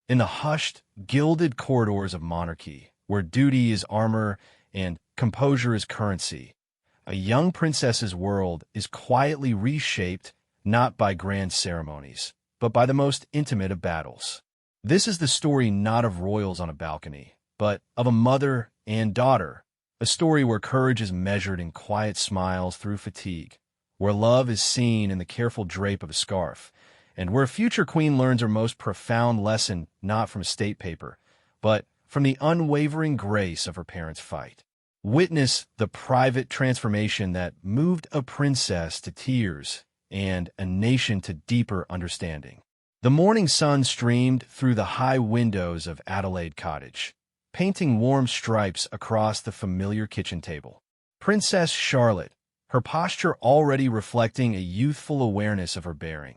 In the hushed, gilded corridors of monarchy, where duty is armor and composure is currency, a young princess's world is quietly reshaped not by grand ceremonies, but by the most intimate of battles. This is the story not of royals on a balcony, but of a mother and daughter, a story where courage is measured in quiet smiles through fatigue, where love is seen in the careful drape of a scarf, and where a future queen learns her most profound lesson not from state paper, but from the unwavering grace of her parents' fight. Witness the private transformation that moved a princess to tears and a nation to deeper understanding. The morning sun streamed through the high windows of Adelaide Cottage, painting warm stripes across the familiar kitchen table. Princess Charlotte, her posture already reflecting a youthful awareness of her bearing,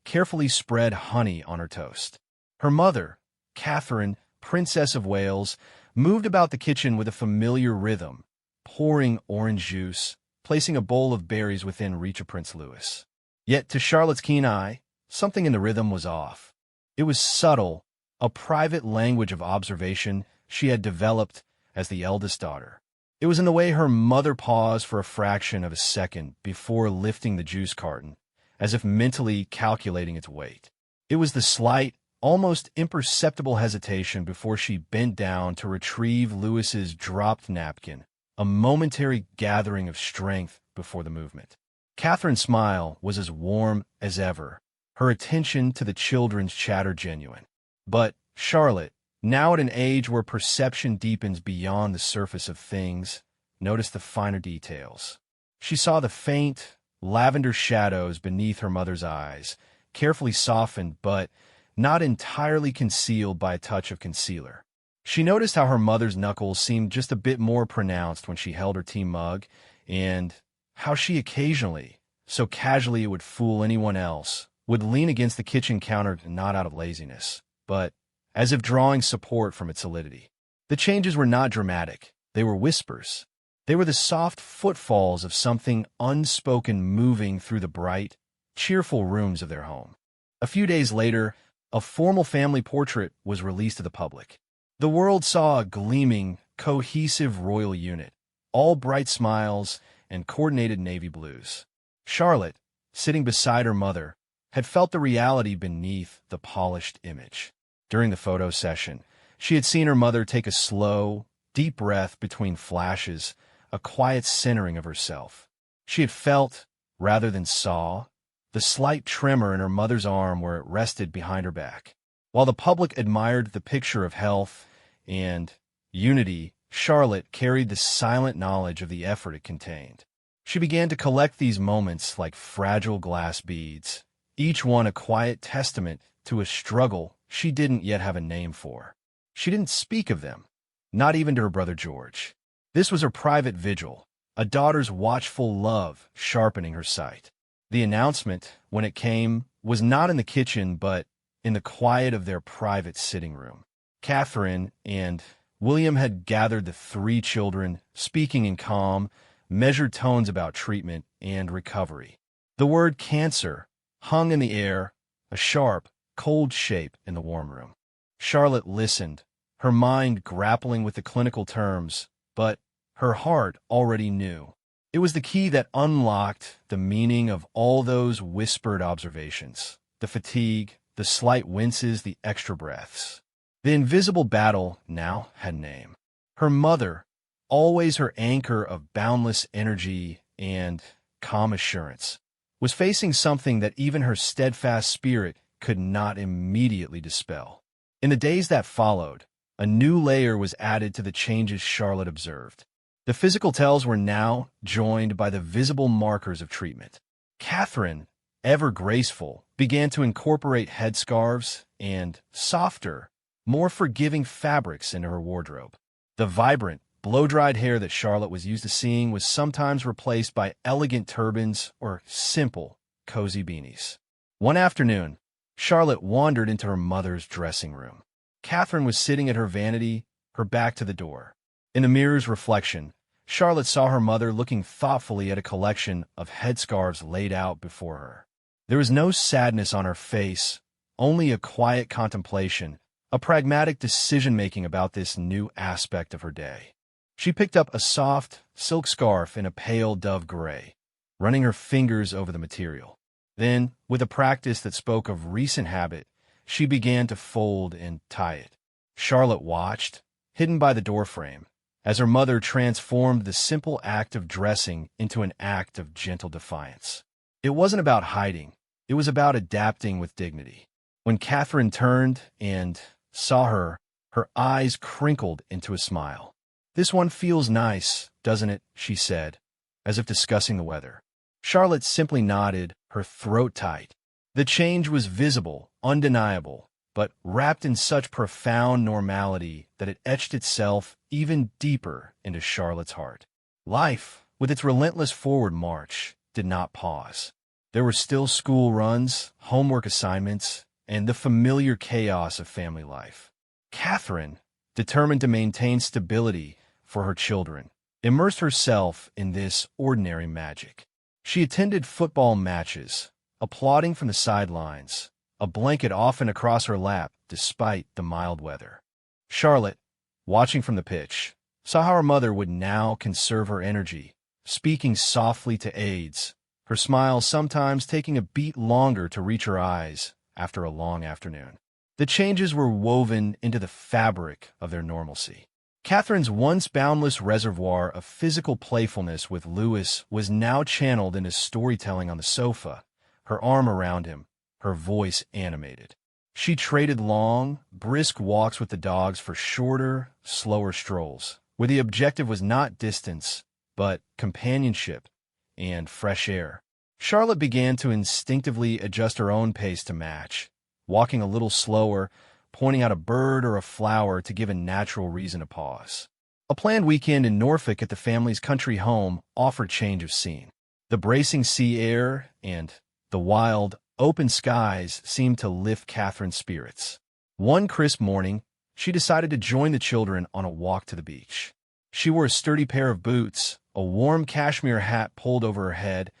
carefully spread honey on her toast. Her mother, Catherine, Princess of Wales, moved about the kitchen with a familiar rhythm, pouring orange juice, placing a bowl of berries within reach of Prince Louis. Yet to Charlotte's keen eye, something in the rhythm was off. It was subtle, a private language of observation she had developed as the eldest daughter. It was in the way her mother paused for a fraction of a second before lifting the juice carton, as if mentally calculating its weight. It was the slight, almost imperceptible hesitation before she bent down to retrieve Louis's dropped napkin, a momentary gathering of strength before the movement. Catherine's smile was as warm as ever, her attention to the children's chatter genuine. But Charlotte, now at an age where perception deepens beyond the surface of things, noticed the finer details. She saw the faint, lavender shadows beneath her mother's eyes, carefully softened but not entirely concealed by a touch of concealer. She noticed how her mother's knuckles seemed just a bit more pronounced when she held her tea mug, and how she occasionally, so casually it would fool anyone else, would lean against the kitchen counter not out of laziness, but as if drawing support from its solidity. The changes were not dramatic. They were whispers. They were the soft footfalls of something unspoken moving through the bright, cheerful rooms of their home. A few days later, a formal family portrait was released to the public. The world saw a gleaming, cohesive royal unit, all bright smiles and coordinated navy blues. Charlotte, sitting beside her mother, had felt the reality beneath the polished image. During the photo session, she had seen her mother take a slow, deep breath between flashes, a quiet centering of herself. She had felt, rather than saw, the slight tremor in her mother's arm where it rested behind her back. While the public admired the picture of health and unity, Charlotte carried the silent knowledge of the effort it contained. She began to collect these moments like fragile glass beads, each one a quiet testament to a struggle she didn't yet have a name for. She didn't speak of them, not even to her brother George. This was her private vigil, a daughter's watchful love sharpening her sight. The announcement, when it came, was not in the kitchen but in the quiet of their private sitting room. Catherine and William had gathered the three children, speaking in calm, measured tones about treatment and recovery. The word cancer hung in the air, a sharp, cold shape in the warm room. Charlotte listened, her mind grappling with the clinical terms, but her heart already knew. It was the key that unlocked the meaning of all those whispered observations, the fatigue, the slight winces, the extra breaths. The invisible battle now had a name. Her mother, always her anchor of boundless energy and calm assurance, was facing something that even her steadfast spirit could not immediately dispel. In the days that followed, a new layer was added to the changes Charlotte observed. The physical tells were now joined by the visible markers of treatment. Catherine, ever graceful, began to incorporate headscarves and softer, more forgiving fabrics into her wardrobe. The vibrant, blow-dried hair that Charlotte was used to seeing was sometimes replaced by elegant turbans or simple, cozy beanies. One afternoon, Charlotte wandered into her mother's dressing room. Catherine was sitting at her vanity, her back to the door. In the mirror's reflection, Charlotte saw her mother looking thoughtfully at a collection of headscarves laid out before her. There was no sadness on her face, only a quiet contemplation, a pragmatic decision-making about this new aspect of her day. She picked up a soft silk scarf in a pale dove gray, running her fingers over the material. Then, with a practice that spoke of recent habit, she began to fold and tie it. Charlotte watched, hidden by the doorframe, as her mother transformed the simple act of dressing into an act of gentle defiance. It wasn't about hiding. It was about adapting with dignity. When Catherine turned and saw her, her eyes crinkled into a smile. "This one feels nice, doesn't it?" she said, as if discussing the weather. Charlotte simply nodded, her throat tight. The change was visible, undeniable, but wrapped in such profound normality that it etched itself even deeper into Charlotte's heart. Life, with its relentless forward march, did not pause. There were still school runs, homework assignments, and the familiar chaos of family life. Catherine, determined to maintain stability for her children, immersed herself in this ordinary magic. She attended football matches, applauding from the sidelines, a blanket often across her lap despite the mild weather. Charlotte, watching from the pitch, saw how her mother would now conserve her energy, speaking softly to aides, her smile sometimes taking a beat longer to reach her eyes after a long afternoon. The changes were woven into the fabric of their normalcy. Catherine's once boundless reservoir of physical playfulness with Louis was now channeled into storytelling on the sofa, her arm around him, her voice animated. She traded long, brisk walks with the dogs for shorter, slower strolls, where the objective was not distance, but companionship and fresh air. Charlotte began to instinctively adjust her own pace to match, walking a little slower, pointing out a bird or a flower to give a natural reason to pause. A planned weekend in Norfolk at the family's country home offered change of scene. The bracing sea air and the wild, open skies seemed to lift Catherine's spirits. One crisp morning, she decided to join the children on a walk to the beach. She wore a sturdy pair of boots, a warm cashmere hat pulled over her head,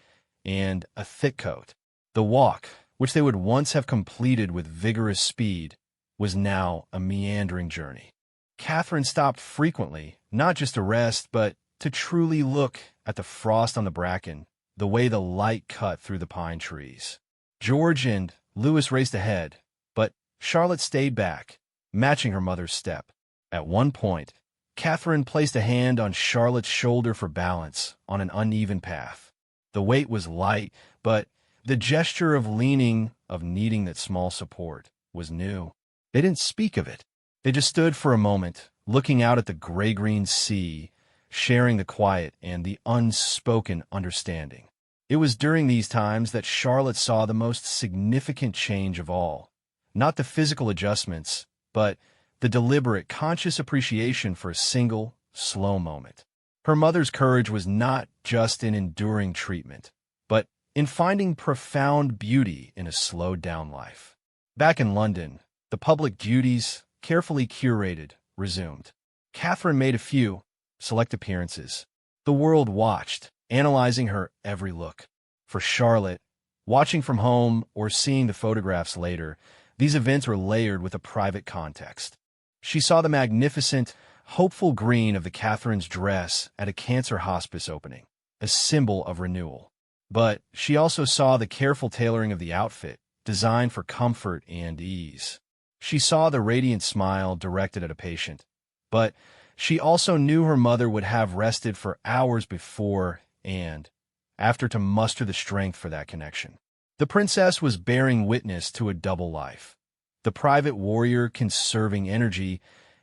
and a thick coat. The walk, which they would once have completed with vigorous speed, was now a meandering journey. Catherine stopped frequently, not just to rest, but to truly look at the frost on the bracken, the way the light cut through the pine trees. George and Louis raced ahead, but Charlotte stayed back, matching her mother's step. At one point, Catherine placed a hand on Charlotte's shoulder for balance on an uneven path. The weight was light, but the gesture of leaning, of needing that small support, was new. They didn't speak of it. They just stood for a moment, looking out at the gray-green sea, sharing the quiet and the unspoken understanding. It was during these times that Charlotte saw the most significant change of all. Not the physical adjustments, but the deliberate, conscious appreciation for a single, slow moment. Her mother's courage was not just in enduring treatment, but in finding profound beauty in a slowed-down life. Back in London, the public duties, carefully curated, resumed. Catherine made a few select appearances. The world watched, analyzing her every look. For Charlotte, watching from home or seeing the photographs later, these events were layered with a private context. She saw the magnificent, hopeful green of the Catherine's dress at a cancer hospice opening, a symbol of renewal. But she also saw the careful tailoring of the outfit, designed for comfort and ease. She saw the radiant smile directed at a patient, but she also knew her mother would have rested for hours before and after to muster the strength for that connection. The princess was bearing witness to a double life, the private warrior conserving energy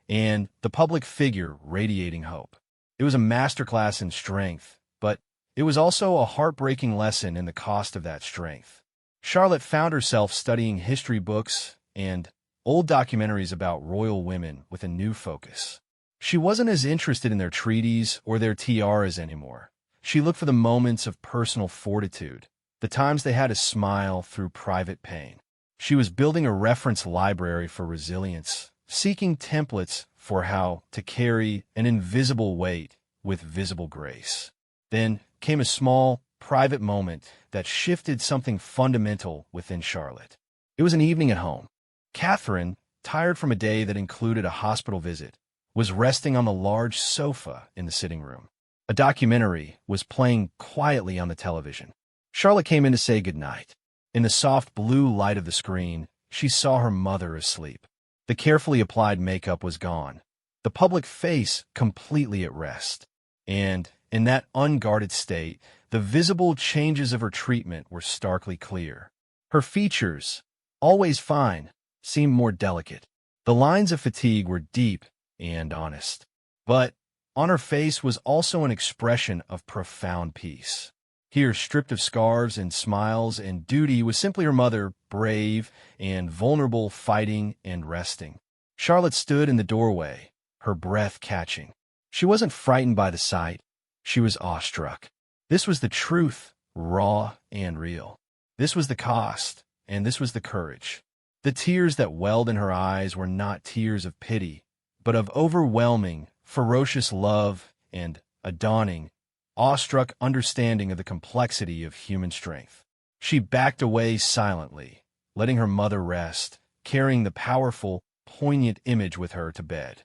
and the public figure radiating hope. It was a masterclass in strength, but it was also a heartbreaking lesson in the cost of that strength. Charlotte found herself studying history books and old documentaries about royal women with a new focus. She wasn't as interested in their treaties or their tiaras anymore. She looked for the moments of personal fortitude, the times they had to smile through private pain. She was building a reference library for resilience, seeking templates for how to carry an invisible weight with visible grace. Then came a small, private moment that shifted something fundamental within Charlotte. It was an evening at home. Catherine, tired from a day that included a hospital visit, was resting on the large sofa in the sitting room. A documentary was playing quietly on the television. Charlotte came in to say goodnight. In the soft blue light of the screen, she saw her mother asleep. The carefully applied makeup was gone, the public face completely at rest. And, in that unguarded state, the visible changes of her treatment were starkly clear. Her features, always fine, seemed more delicate. The lines of fatigue were deep and honest. But on her face was also an expression of profound peace. Here, stripped of scarves and smiles and duty, was simply her mother, brave and vulnerable, fighting and resting. Charlotte stood in the doorway, her breath catching. She wasn't frightened by the sight. She was awestruck. This was the truth, raw and real. This was the cost, and this was the courage. The tears that welled in her eyes were not tears of pity, but of overwhelming, ferocious love and a dawning, awestruck understanding of the complexity of human strength. She backed away silently, letting her mother rest, carrying the powerful, poignant image with her to bed.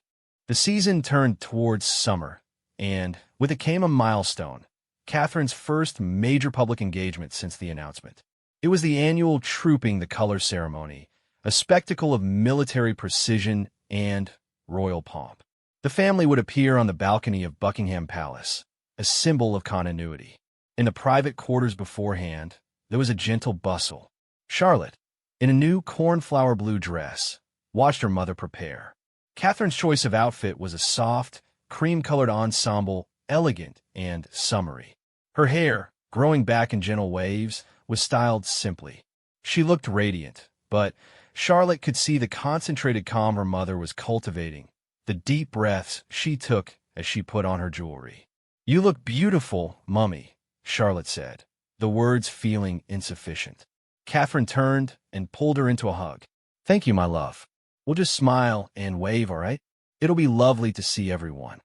The season turned towards summer, and with it came a milestone, Catherine's first major public engagement since the announcement. It was the annual Trooping the Color ceremony, a spectacle of military precision and royal pomp. The family would appear on the balcony of Buckingham Palace, a symbol of continuity. In the private quarters beforehand, there was a gentle bustle. Charlotte, in a new cornflower blue dress, watched her mother prepare. Catherine's choice of outfit was a soft, cream-colored ensemble, elegant and summery. Her hair, growing back in gentle waves, was styled simply. She looked radiant, but Charlotte could see the concentrated calm her mother was cultivating, the deep breaths she took as she put on her jewelry. "You look beautiful, Mummy," Charlotte said, the words feeling insufficient. Catherine turned and pulled her into a hug. "Thank you, my love. We'll just smile and wave, all right? It'll be lovely to see everyone."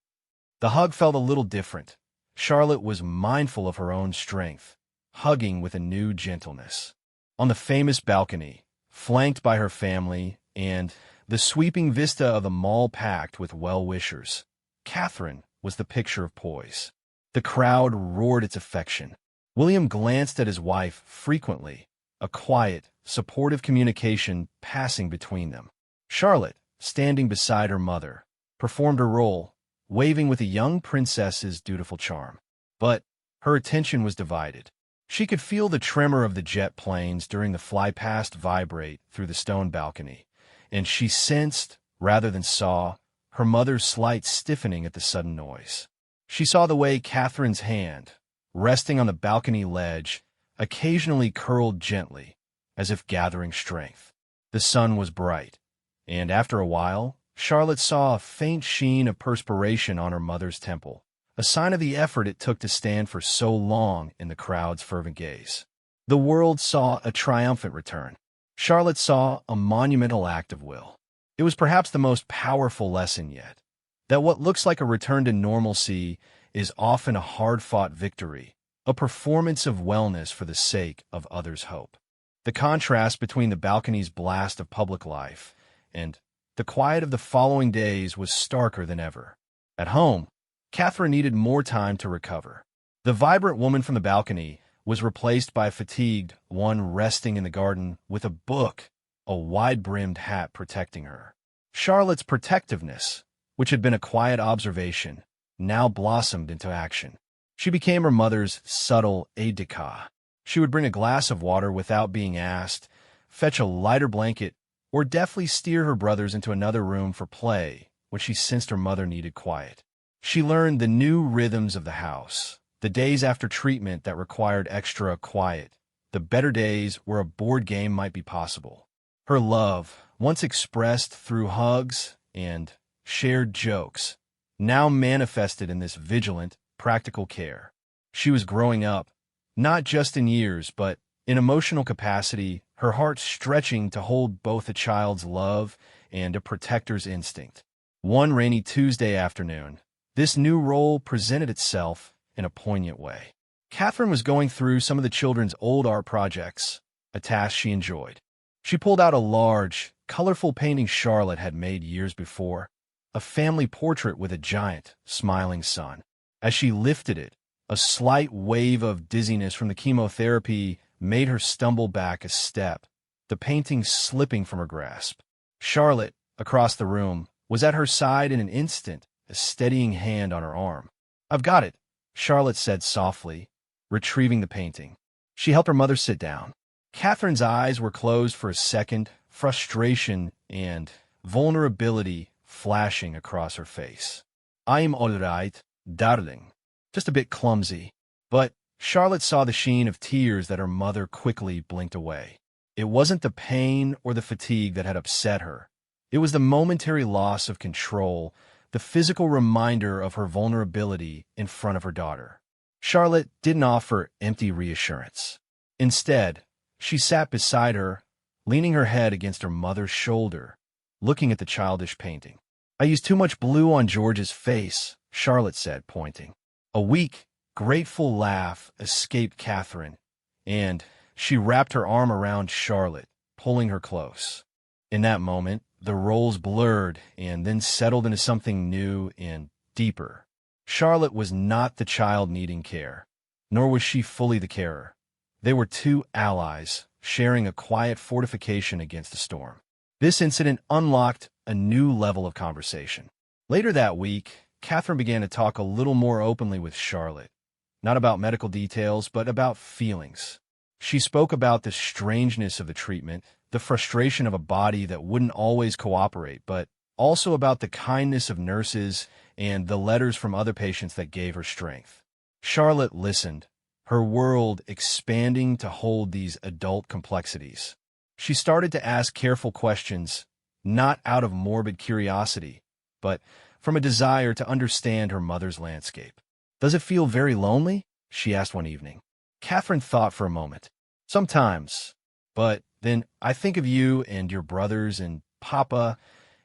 The hug felt a little different. Charlotte was mindful of her own strength, hugging with a new gentleness. On the famous balcony, flanked by her family, and the sweeping vista of the mall packed with well-wishers, Catherine was the picture of poise. The crowd roared its affection. William glanced at his wife frequently, a quiet, supportive communication passing between them. Charlotte, standing beside her mother, performed her role, waving with a young princess's dutiful charm. But her attention was divided. She could feel the tremor of the jet planes during the fly-past vibrate through the stone balcony, and she sensed, rather than saw, her mother's slight stiffening at the sudden noise. She saw the way Catherine's hand, resting on the balcony ledge, occasionally curled gently, as if gathering strength. The sun was bright, and after a while, Charlotte saw a faint sheen of perspiration on her mother's temple, a sign of the effort it took to stand for so long in the crowd's fervent gaze. The world saw a triumphant return. Charlotte saw a monumental act of will. It was perhaps the most powerful lesson yet, that what looks like a return to normalcy is often a hard-fought victory, a performance of wellness for the sake of others' hope. The contrast between the balcony's blast of public life and the quiet of the following days was starker than ever. At home, Catherine needed more time to recover. The vibrant woman from the balcony was replaced by a fatigued one resting in the garden with a book, a wide-brimmed hat protecting her. Charlotte's protectiveness, which had been a quiet observation, now blossomed into action. She became her mother's subtle aide-de-camp. She would bring a glass of water without being asked, fetch a lighter blanket, or deftly steer her brothers into another room for play when she sensed her mother needed quiet. She learned the new rhythms of the house, the days after treatment that required extra quiet, the better days where a board game might be possible. Her love, once expressed through hugs and shared jokes, now manifested in this vigilant, practical care. She was growing up, not just in years, but in emotional capacity, her heart stretching to hold both a child's love and a protector's instinct. One rainy Tuesday afternoon, this new role presented itself in a poignant way. Catherine was going through some of the children's old art projects, a task she enjoyed. She pulled out a large, colorful painting Charlotte had made years before, a family portrait with a giant, smiling sun. As she lifted it, a slight wave of dizziness from the chemotherapy made her stumble back a step, the painting slipping from her grasp. Charlotte, across the room, was at her side in an instant, a steadying hand on her arm. "I've got it," Charlotte said softly, retrieving the painting. She helped her mother sit down. Catherine's eyes were closed for a second, frustration and vulnerability flashing across her face. "I'm all right, darling. Just a bit clumsy." But Charlotte saw the sheen of tears that her mother quickly blinked away. It wasn't the pain or the fatigue that had upset her. It was the momentary loss of control, the physical reminder of her vulnerability in front of her daughter. Charlotte didn't offer empty reassurance. Instead, she sat beside her, leaning her head against her mother's shoulder, looking at the childish painting. "I used too much blue on George's face," Charlotte said, pointing. A weak, grateful laugh escaped Catherine, and she wrapped her arm around Charlotte, pulling her close. In that moment, the roles blurred and then settled into something new and deeper. Charlotte was not the child needing care, nor was she fully the carer. They were two allies, sharing a quiet fortification against the storm. This incident unlocked a new level of conversation. Later that week, Catherine began to talk a little more openly with Charlotte, not about medical details, but about feelings. She spoke about the strangeness of the treatment, the frustration of a body that wouldn't always cooperate, but also about the kindness of nurses and the letters from other patients that gave her strength. Charlotte listened, her world expanding to hold these adult complexities. She started to ask careful questions, not out of morbid curiosity, but from a desire to understand her mother's landscape. "Does it feel very lonely?" she asked one evening. Catherine thought for a moment. "Sometimes, but then I think of you and your brothers and Papa,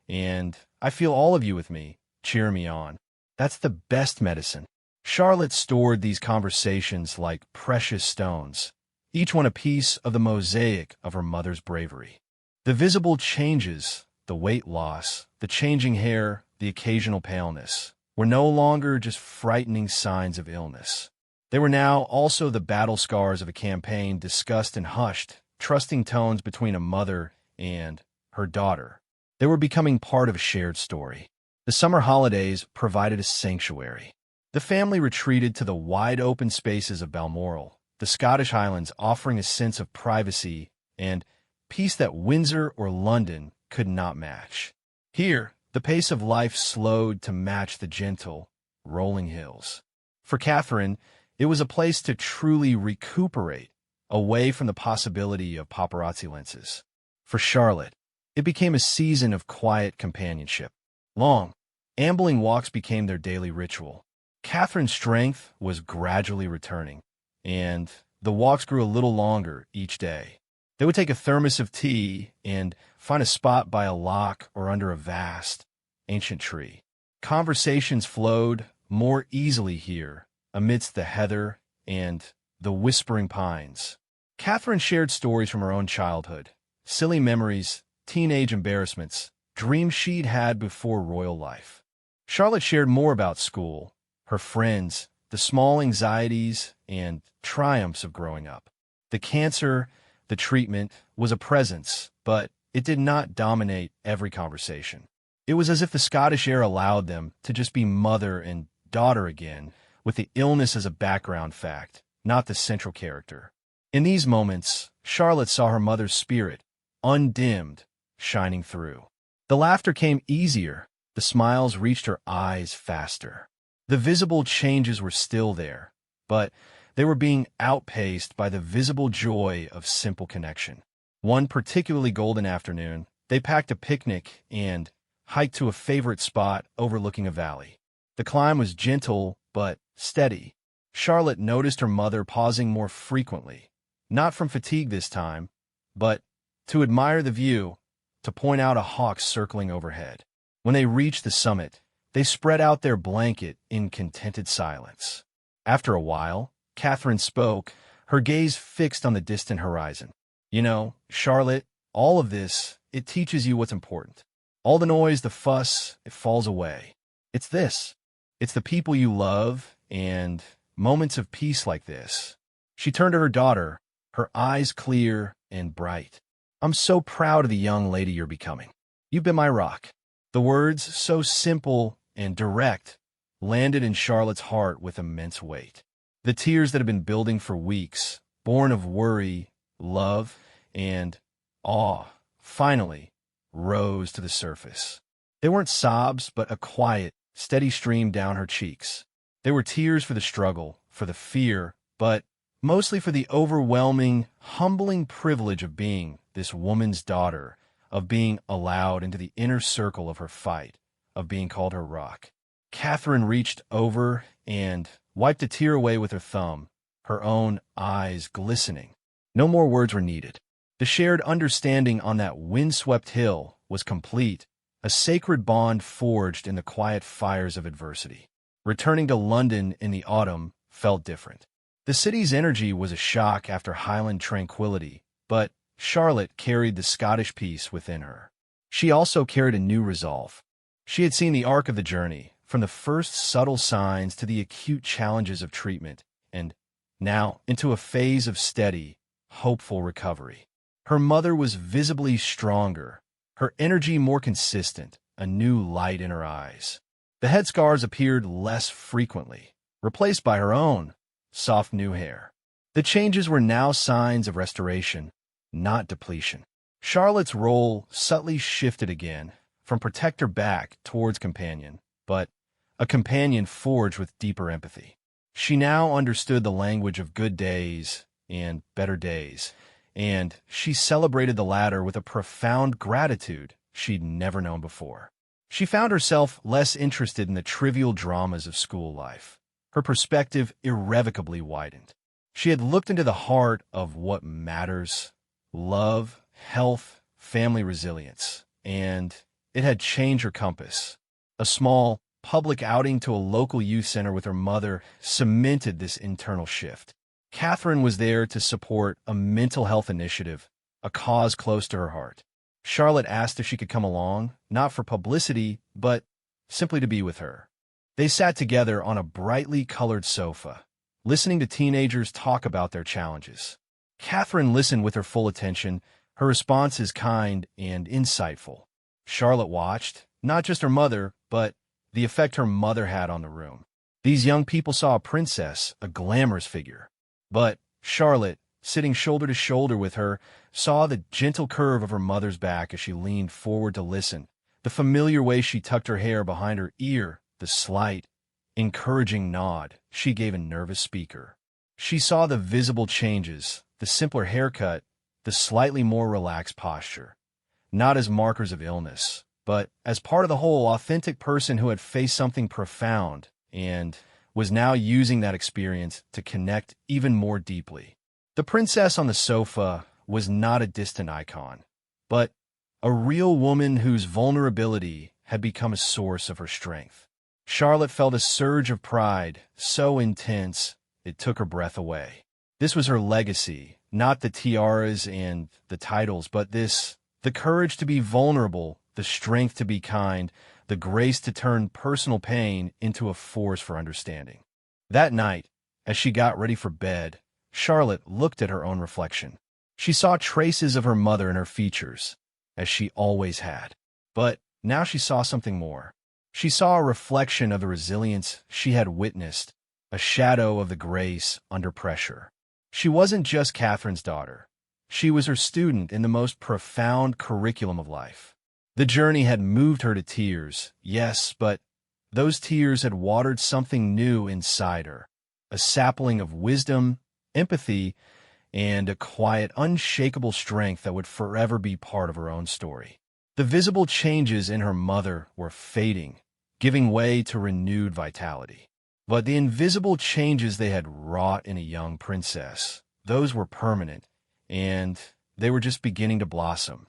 and I feel all of you with me, cheering me on. That's the best medicine." Charlotte stored these conversations like precious stones, each one a piece of the mosaic of her mother's bravery. The visible changes, the weight loss, the changing hair, the occasional paleness, were no longer just frightening signs of illness. They were now also the battle scars of a campaign discussed in hushed, trusting tones between a mother and her daughter. They were becoming part of a shared story. The summer holidays provided a sanctuary. The family retreated to the wide-open spaces of Balmoral, the Scottish Highlands, offering a sense of privacy and peace that Windsor or London could not match. Here, the pace of life slowed to match the gentle, rolling hills. For Catherine, it was a place to truly recuperate, away from the possibility of paparazzi lenses. For Charlotte, it became a season of quiet companionship. Long, ambling walks became their daily ritual. Catherine's strength was gradually returning, and the walks grew a little longer each day. They would take a thermos of tea and find a spot by a lock or under a vast, ancient tree. Conversations flowed more easily here, amidst the heather and the whispering pines. Catherine shared stories from her own childhood, silly memories, teenage embarrassments, dreams she'd had before royal life. Charlotte shared more about school, her friends, the small anxieties and triumphs of growing up. The cancer, the treatment, was a presence, but it did not dominate every conversation. It was as if the Scottish air allowed them to just be mother and daughter again, with the illness as a background fact, not the central character. In these moments, Charlotte saw her mother's spirit, undimmed, shining through. The laughter came easier, the smiles reached her eyes faster. The visible changes were still there, but they were being outpaced by the visible joy of simple connection. One particularly golden afternoon, they packed a picnic and hiked to a favorite spot overlooking a valley. The climb was gentle but steady. Charlotte noticed her mother pausing more frequently, not from fatigue this time, but to admire the view, to point out a hawk circling overhead. When they reached the summit, they spread out their blanket in contented silence. After a while, Catherine spoke, her gaze fixed on the distant horizon. "You know, Charlotte, all of this, it teaches you what's important. All the noise, the fuss, it falls away. It's this. It's the people you love and moments of peace like this. She turned to her daughter, her eyes clear and bright. I'm so proud of the young lady you're becoming. You've been my rock. The words, so simple and direct, landed in Charlotte's heart with immense weight. The tears that had been building for weeks, born of worry, love, and awe, finally rose to the surface. They weren't sobs, but a quiet, steady stream down her cheeks. They were tears for the struggle, for the fear, but mostly for the overwhelming, humbling privilege of being this woman's daughter, of being allowed into the inner circle of her fight, of being called her rock. Catherine reached over and wiped a tear away with her thumb, her own eyes glistening. No more words were needed. The shared understanding on that windswept hill was complete, a sacred bond forged in the quiet fires of adversity. Returning to London in the autumn felt different. The city's energy was a shock after Highland tranquility, but Charlotte carried the Scottish peace within her. She also carried a new resolve. She had seen the arc of the journey, from the first subtle signs to the acute challenges of treatment, and now into a phase of steady, hopeful recovery. Her mother was visibly stronger, her energy more consistent, a new light in her eyes. The head scars appeared less frequently, replaced by her own soft new hair. The changes were now signs of restoration, not depletion. Charlotte's role subtly shifted again, from protector back towards companion, but a companion forged with deeper empathy. She now understood the language of good days and better days, and she celebrated the latter with a profound gratitude she'd never known before. She found herself less interested in the trivial dramas of school life. Her perspective irrevocably widened. She had looked into the heart of what matters: love, health, family resilience, and it had changed her compass. A small, public outing to a local youth center with her mother cemented this internal shift. Catherine was there to support a mental health initiative, a cause close to her heart. Charlotte asked if she could come along, not for publicity, but simply to be with her. They sat together on a brightly colored sofa, listening to teenagers talk about their challenges. Catherine listened with her full attention, her responses kind and insightful. Charlotte watched, not just her mother, but the effect her mother had on the room. These young people saw a princess, a glamorous figure. But Charlotte, sitting shoulder to shoulder with her, saw the gentle curve of her mother's back as she leaned forward to listen, the familiar way she tucked her hair behind her ear, the slight, encouraging nod she gave a nervous speaker. She saw the visible changes, the simpler haircut, the slightly more relaxed posture, not as markers of illness, but as part of the whole authentic person who had faced something profound and was now using that experience to connect even more deeply. The princess on the sofa was not a distant icon, but a real woman whose vulnerability had become a source of her strength. Charlotte felt a surge of pride, so intense it took her breath away. This was her legacy, not the tiaras and the titles, but the courage to be vulnerable, the strength to be kind, the grace to turn personal pain into a force for understanding. That night, as she got ready for bed, Charlotte looked at her own reflection. She saw traces of her mother in her features, as she always had. But now she saw something more. She saw a reflection of the resilience she had witnessed, a shadow of the grace under pressure. She wasn't just Catherine's daughter. She was her student in the most profound curriculum of life. The journey had moved her to tears, yes, but those tears had watered something new inside her, a sapling of wisdom, empathy, and a quiet, unshakable strength that would forever be part of her own story. The visible changes in her mother were fading, giving way to renewed vitality. But the invisible changes they had wrought in a young princess, those were permanent, and they were just beginning to blossom.